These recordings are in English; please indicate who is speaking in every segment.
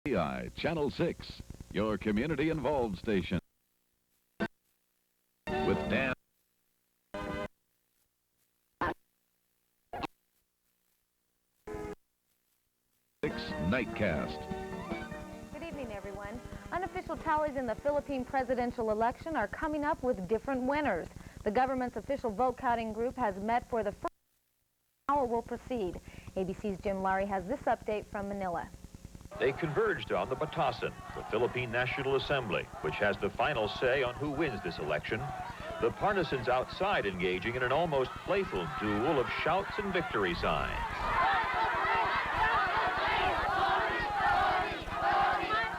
Speaker 1: KIVI Channel 6, your community-involved station. With Dan. Nightcast.
Speaker 2: Good evening, everyone. Unofficial tallies in the Philippine presidential election are coming up with different winners. The government's official vote counting group has met for the first time. How it will proceed. ABC's Jim Laurie has this update from Manila.
Speaker 3: They converged on the Batasan, the Philippine National Assembly, which has the final say on who wins this election. The partisans outside engaging in an almost playful duel of shouts and victory signs.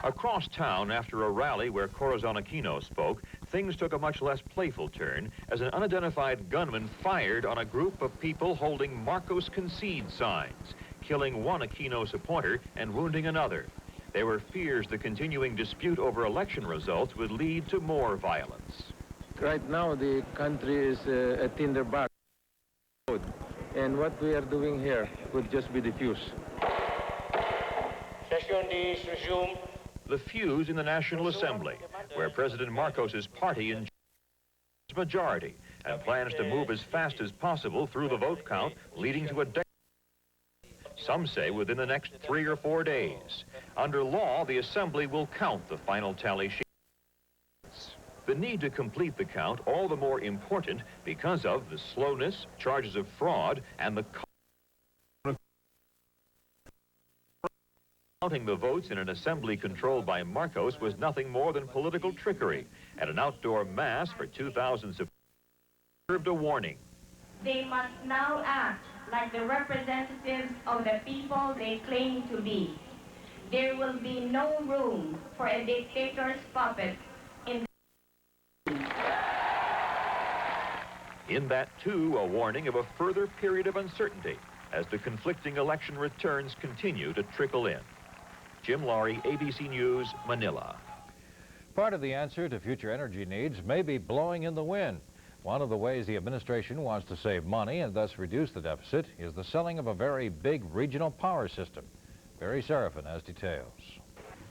Speaker 3: Across town, after a rally where Corazon Aquino spoke, things took a much less playful turn as an unidentified gunman fired on a group of people holding Marcos Concede signs, killing one Aquino supporter and wounding another. There were fears the continuing dispute over election results would lead to more violence.
Speaker 4: Right now, the country is a tinderbox, and what we are doing here would just be diffuse.
Speaker 5: Session is resumed.
Speaker 3: The fuse in the National Assembly, where President Marcos's party enjoys majority and plans to move as fast as possible through the vote count, leading to a some say within the next 3 or 4 days. Under law, the Assembly will count the final tally sheets. The need to complete the count all the more important because of the slowness, charges of fraud, and the counting the votes in an assembly controlled by Marcos was nothing more than political trickery. At an outdoor mass for 2,000 served a warning.
Speaker 6: They must now act like the representatives of the people they claim to be. There will be no room for a dictator's puppet
Speaker 3: In that, too, a warning of a further period of uncertainty as the conflicting election returns continue to trickle in. Jim Laurie, ABC News, Manila.
Speaker 7: Part of the answer to future energy needs may be blowing in the wind. One of the ways the administration wants to save money and thus reduce the deficit is the selling of a very big regional power system. Barry Seraphin has details.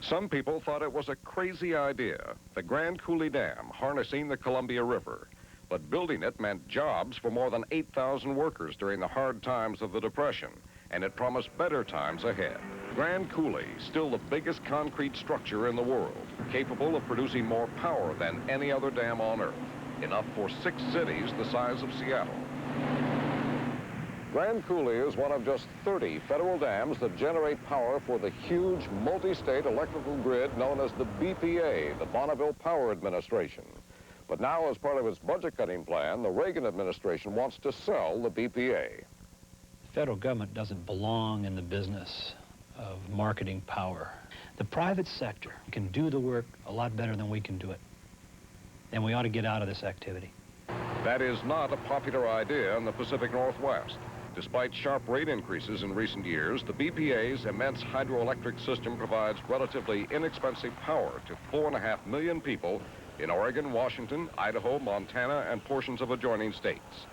Speaker 8: Some people thought it was a crazy idea, the Grand Coulee Dam harnessing the Columbia River. But building it meant jobs for more than 8,000 workers during the hard times of the Depression, and it promised better times ahead. Grand Coulee, still the biggest concrete structure in the world, capable of producing more power than any other dam on Earth, enough for 6 cities the size of Seattle. Grand Coulee is one of just 30 federal dams that generate power for the huge multi-state electrical grid known as the BPA, the Bonneville Power Administration. But now, as part of its budget-cutting plan, the Reagan administration wants to sell the BPA.
Speaker 9: The federal government doesn't belong in the business of marketing power. The private sector can do the work a lot better than we can do it. And we ought to get out of this activity.
Speaker 8: That is not a popular idea in the Pacific Northwest. Despite sharp rate increases in recent years, the BPA's immense hydroelectric system provides relatively inexpensive power to 4.5 million people in Oregon, Washington, Idaho, Montana, and portions of adjoining states.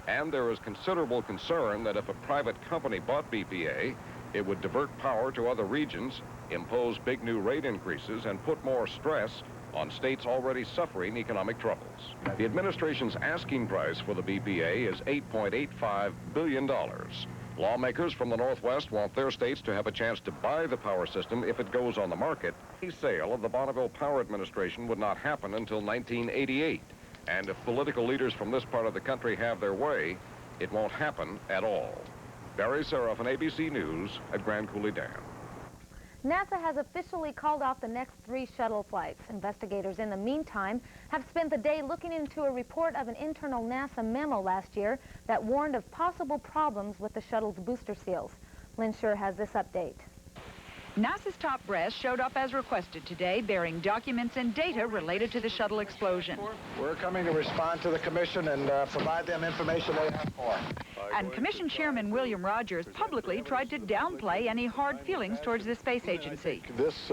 Speaker 8: And there is considerable concern that if a private company bought BPA, it would divert power to other regions, impose big new rate increases, and put more stress on states already suffering economic troubles. The administration's asking price for the BPA is $8.85 billion. Lawmakers from the Northwest want their states to have a chance to buy the power system if it goes on the market. The sale of the Bonneville Power Administration would not happen until 1988. And if political leaders from this part of the country have their way, it won't happen at all. Barry Seraphin, ABC News at Grand Coulee Dam.
Speaker 2: NASA has officially called off the next 3 shuttle flights. Investigators in the meantime have spent the day looking into a report of an internal NASA memo last year that warned of possible problems with the shuttle's booster seals. Lynn Schur has this update.
Speaker 10: NASA's top brass showed up as requested today, bearing documents and data related to the shuttle explosion.
Speaker 5: We're coming to respond to the Commission and provide them information they have for.
Speaker 10: And Commission Chairman William Rogers publicly tried to downplay any hard feelings towards the space agency.
Speaker 5: This